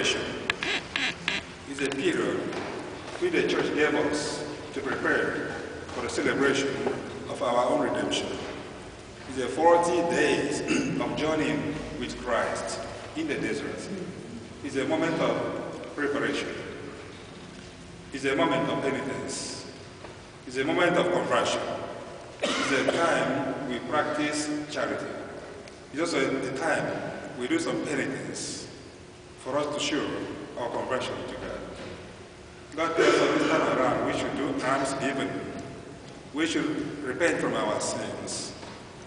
preparation. It's a period which the church gave us to prepare for the celebration of our own redemption. It's a 40 days of journeying with Christ in the desert. It's a moment of preparation. It's a moment of penitence. It's a moment of conversion. It's a time we practice charity. It's also a time we do some penitence for us to show our conversion to God. God tells us this time around we should do almsgiving. We should repent from our sins.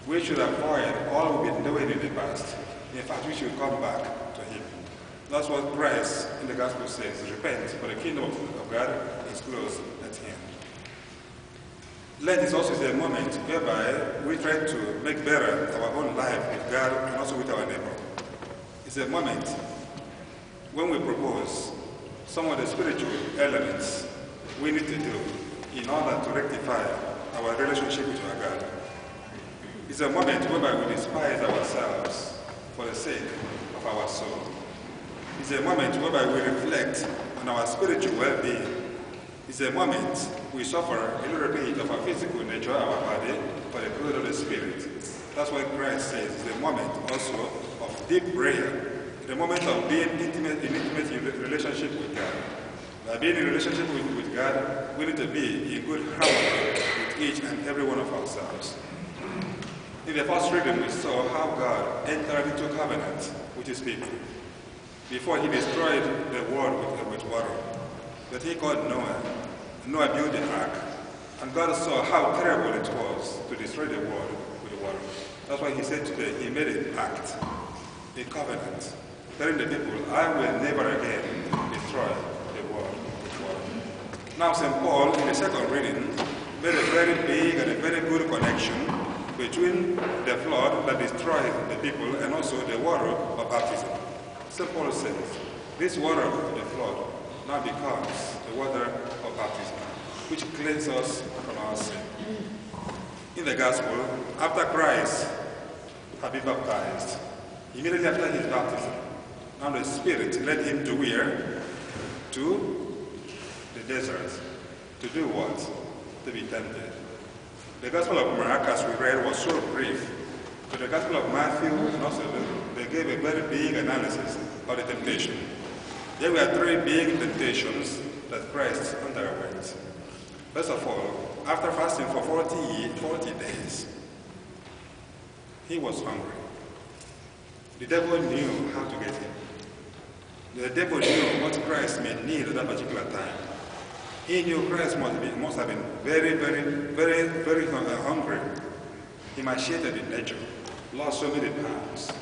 We should avoid all we've been doing in the past. In fact, we should come back to Him. That's what Christ in the Gospel says. Repent, for the kingdom of God is close at hand. Lent is also a moment whereby we try to make better our own life with God and also with our neighbor. It's a moment when we propose some of the spiritual elements we need to do in order to rectify our relationship with our God. It's a moment whereby we despise ourselves for the sake of our soul. It's a moment whereby we reflect on our spiritual well-being. It's a moment we suffer a little bit of our physical nature, our body, for the good of the Spirit. That's why Christ says it's a moment also of deep prayer, the moment of being in intimate relationship with God. By being in relationship with God, we need to be in good harmony with each and every one of ourselves. In the first reading, we saw how God entered into covenant with His people before He destroyed the world with water. But He called Noah. Noah built the ark, and God saw how terrible it was to destroy the world with water. That's why He said today He made an act, a covenant, telling the people, I will never again destroy the world with water. Now St. Paul, in the second reading, made a very big and a very good connection between the flood that destroyed the people and also the water of baptism. St. Paul says, this water of the flood now becomes the water of baptism, which cleanses us from our sin. In the Gospel, after Christ had been baptized, immediately after His baptism, now the Spirit led Him to where? To the desert. To do what? To be tempted. The Gospel of Mark, as we read, was so brief. But the Gospel of Matthew and also they gave a very big analysis of the temptation. There were three big temptations that Christ underwent. First of all, after fasting for 40 days, He was hungry. The devil knew how to get Him. The devil knew what Christ may need at that particular time. He knew Christ must have been very hungry, emaciated in nature, lost so many pounds.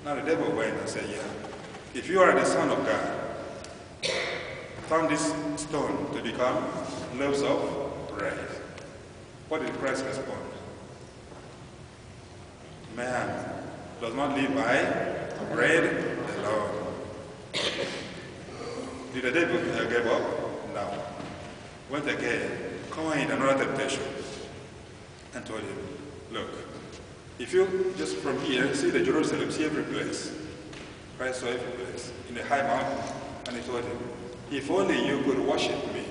Now the devil went and said, yeah, if you are the Son of God, turn this stone to become loaves of bread. What did Christ respond? Man does not live by bread alone. Did the devil give up? No. Went again, coined another temptation, and told him, look, if you just from here see the Jerusalem, see every place, Christ saw every place, in the high mountain, and he told him, if only you could worship me,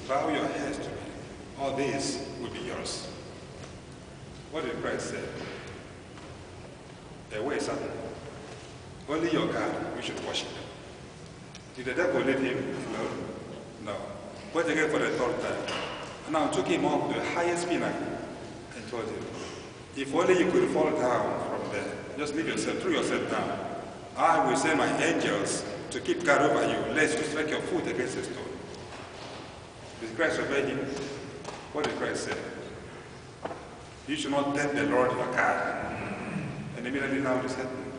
bow your heads to me, all this would be yours. What did Christ say? Away, Satan. Only your God you should worship. Did the devil leave him alone? No. Went again for the third time. And now took him up to the highest pinnacle and told him, if only you could fall down from there, just leave yourself, throw yourself down. I will send my angels to keep guard over you, lest you strike your foot against a stone. Did Christ obey him? What did Christ say? You should not tempt the Lord your God. And immediately now this happened.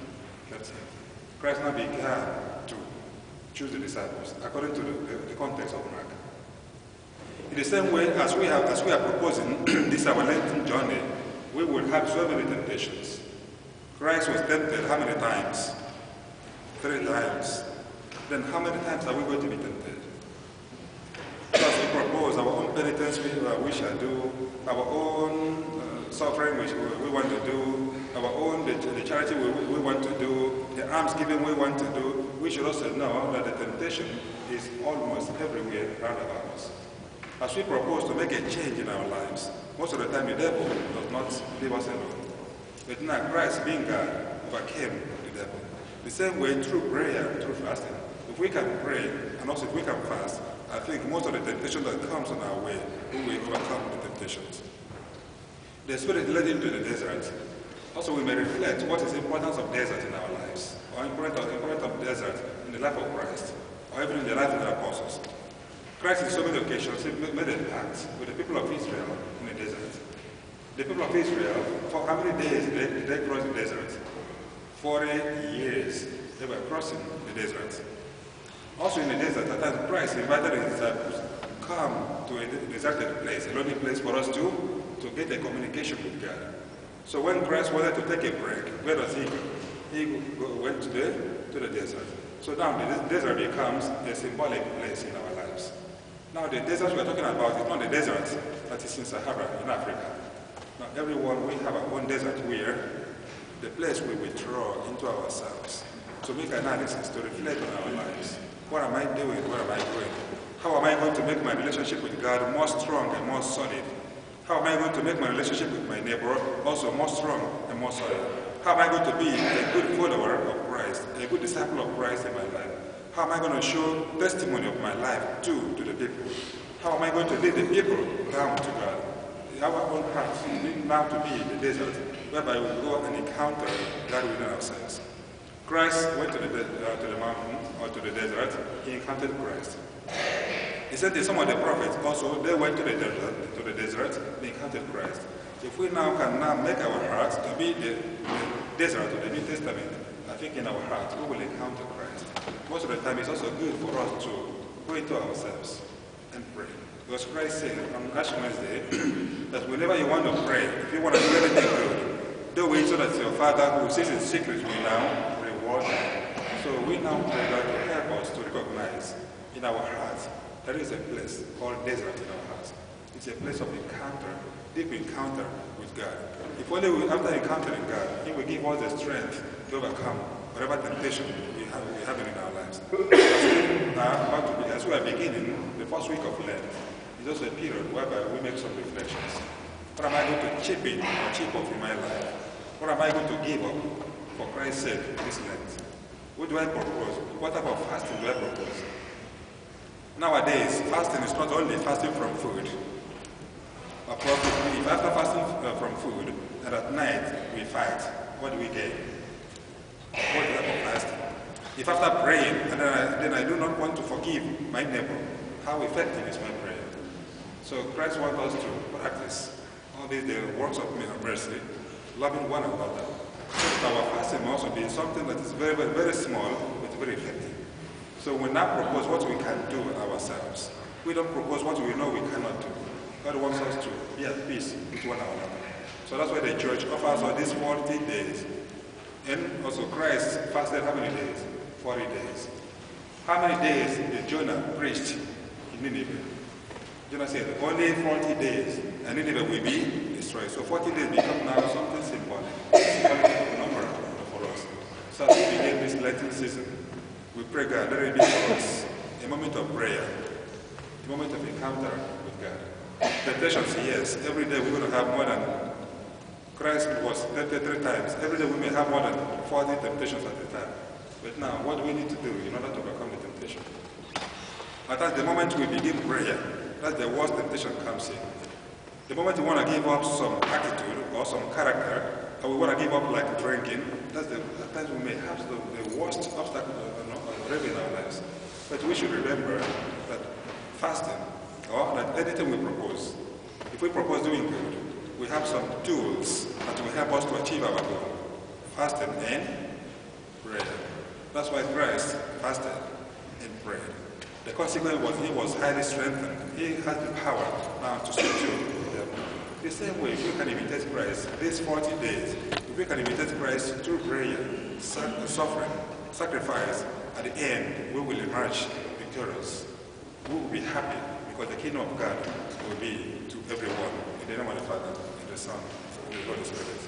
That's it. Christ now began to choose the disciples according to the context of Mark. In the same way as we are proposing this our Lenten journey, we will have so many temptations. Christ was tempted how many times? 3 times. Then how many times are we going to be tempted? As we propose our own penitence we shall do, our own suffering which we want to do, our own the charity we want to do, the almsgiving we want to do, we we should also know that the temptation is almost everywhere around about us. As we propose to make a change in our lives, most of the time the devil does not leave us alone. But now Christ, being God, overcame the devil. The same way through prayer, through fasting. If we can pray and also if we can fast, I think most of the temptation that comes on our way, we will overcome the temptations. The Spirit led him to the desert. Also, we may reflect what is the importance of desert in our lives, or importance of desert in the life of Christ, or even in the life of the apostles. Christ, in so many occasions, made a pact with the people of Israel in the desert. The people of Israel, for how many days did they cross the desert? 40 years they were crossing the desert. Also in the desert, at times Christ invited his disciples, come to a deserted place, a lonely place for us to get a communication with God. So when Christ wanted to take a break, where does he go? He went to the desert. So now the desert becomes a symbolic place in our lives. Now the desert we are talking about is not the desert that is in Sahara in Africa. Now everyone, we have our own desert where the place we withdraw into ourselves to make analysis, to reflect on our lives. What am I doing? Where am I going? How am I going to make my relationship with God more strong and more solid? How am I going to make my relationship with my neighbor also more strong and more solid? How am I going to be a good follower of Christ, a good disciple of Christ in my life? How am I going to show testimony of my life to the people? How am I going to lead the people down to God? Our own hearts need now to be in the desert, whereby we go and encounter God within ourselves. Christ went to the mountain or to the desert. He encountered Christ. He said that some of the prophets also, they went to the desert, they encountered Christ. If we now can make our hearts to be the desert of the New Testament, I think in our hearts we will encounter Christ. Most of the time it's also good for us to go into ourselves and pray. Because Christ said on Ash Wednesday that whenever you want to pray, if you want to do anything good, do it so that your Father who sees in secret will now reward you. So we now pray God to help us to recognize in our hearts there is a place called desert in our hearts. It's a place of encounter, deep encounter with God. If only after encountering God, He will give us the strength to overcome whatever temptation we have in our lives. As we are beginning the first week of Lent, it's also a period whereby we make some reflections. What am I going to chip in or chip off in my life? What am I going to give up for Christ's sake this Lent? What do I propose? What type of fasting do I propose? Nowadays, fasting is not only fasting from food. If after fasting from food and at night we fight, what do we gain? What type of fasting? If after praying and then I do not want to forgive my neighbor, how effective is my prayer? So Christ wants us to practice all these the works of mercy, loving one another. So our fasting must also be something that is very, very, very small but very effective. So we now propose what we can do ourselves. We don't propose what we know we cannot do. God wants us to be at peace with one another. So that's why the church offers us these 40 days. And also Christ fasted how many days? 40 days. How many days did Jonah preach in Nineveh? Jonah said, only 40 days, and Nineveh will be destroyed. So 40 days become now something symbolic. Symbolic number for us. So as we begin this Lenten season, we pray God, let it be for us a moment of prayer, a moment of encounter with God. Temptations, yes. Every day we're going to have more than, Christ was tempted 3 times. Every day we may have more than 40 temptations at a time. But now, what do we need to do in order to overcome the temptation? But at the moment we begin prayer, that's the worst temptation comes in. The moment we want to give up some attitude or some character, or we want to give up like drinking, that's the times we may have the worst obstacle in our lives. But we should remember that fasting, or that anything we propose, if we propose doing good, we have some tools that will help us to achieve our goal. Fasting and prayer. That's why Christ fasted and prayed. The consequence was he was highly strengthened. He has the power now to subdue them. The same way, if we can imitate Christ these 40 days, if we can imitate Christ through prayer, suffering, sacrifice, at the end, we will emerge victorious. We will be happy because the kingdom of God will be to everyone. In the name of the Father, and the Son, and the Holy Spirit.